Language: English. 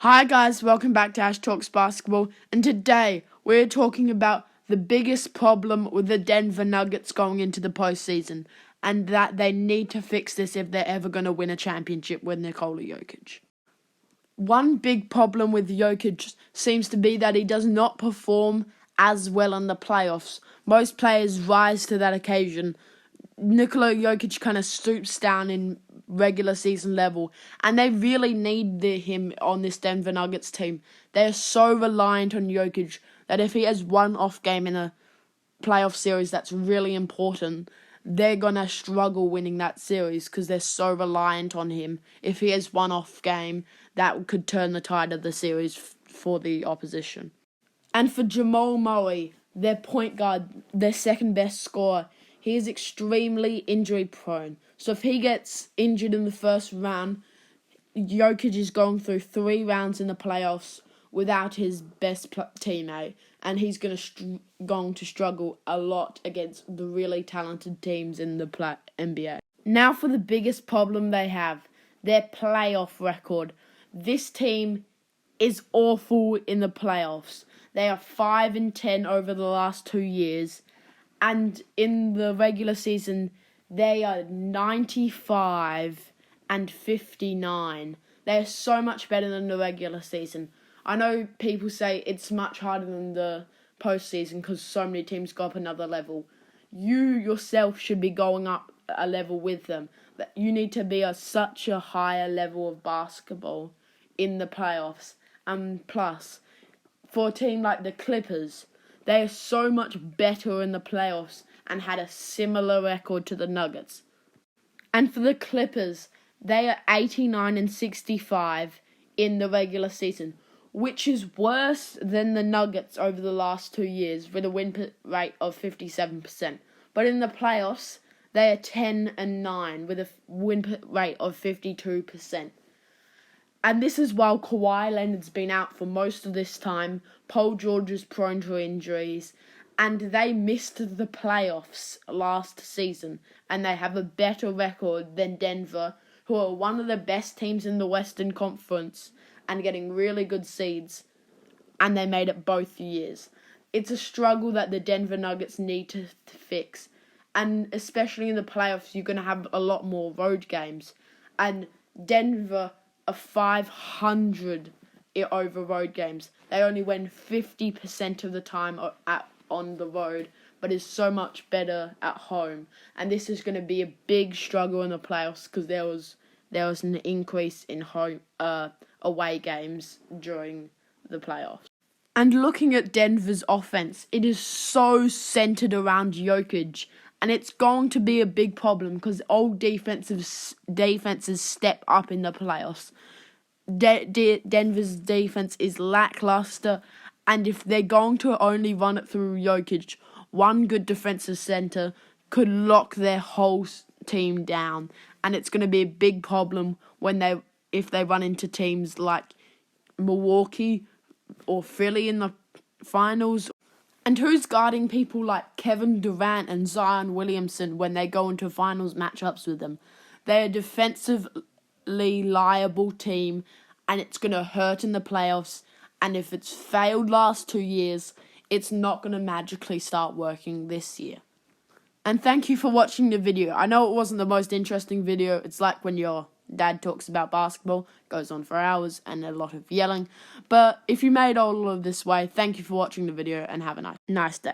Hi guys, welcome back to Ash Talks Basketball, and today we're talking about the biggest problem with the Denver Nuggets going into the postseason, and that they need to fix this if they're ever going to win a championship with Nikola Jokic. One big problem with Jokic seems to be that he does not perform as well in the playoffs. Most players rise to that occasion. Nikola Jokic kind of stoops down in regular season level, and they really need him on this Denver Nuggets team. They're so reliant on Jokic that if he has one off game in a playoff series that's really important, they're going to struggle winning that series because they're so reliant on him. If he has one off game, that could turn the tide of the series for the opposition. And for Jamal Murray, their point guard, their second best scorer, he is extremely injury prone. So if he gets injured in the first round, Jokic is going through 3 rounds in the playoffs without his best teammate, and he's going to struggle a lot against the really talented teams in the NBA. Now for the biggest problem they have, their playoff record. This team is awful in the playoffs. They are 5-10 over the last 2 years. And in the regular season, they are 95-59. They are so much better than the regular season. I know people say it's much harder than the postseason because so many teams go up another level. You yourself should be going up a level with them. You need to be such a higher level of basketball in the playoffs. And plus, for a team like the Clippers, they are so much better in the playoffs and had a similar record to the Nuggets. And for the Clippers, they are 89-65 in the regular season, which is worse than the Nuggets over the last 2 years with a win rate of 57%. But in the playoffs, they are 10-9 with a win rate of 52%. And this is while Kawhi Leonard's been out for most of this time, Paul George is prone to injuries, and they missed the playoffs last season, and they have a better record than Denver, who are one of the best teams in the Western Conference and getting really good seeds, and they made it both years. It's a struggle that the Denver Nuggets need to fix, and especially in the playoffs, you're going to have a lot more road games, and Denver are 500 over road games. They only win 50% of the time on the road, but is so much better at home. And this is going to be a big struggle in the playoffs because there was an increase in away games during the playoffs. And looking at Denver's offense, it is so centered around Jokic. And it's going to be a big problem because all defenses step up in the playoffs. Denver's defense is lackluster, and if they're going to only run it through Jokic, one good defensive center could lock their whole team down, and it's going to be a big problem if they run into teams like Milwaukee or Philly in the finals. And who's guarding people like Kevin Durant and Zion Williamson when they go into finals matchups with them? They're a defensively liable team, and it's going to hurt in the playoffs. And if it's failed last 2 years, it's not going to magically start working this year. And thank you for watching the video. I know it wasn't the most interesting video. It's like when your dad talks about basketball, goes on for hours and a lot of yelling. But if you made all of this way, thank you for watching the video and have a nice day.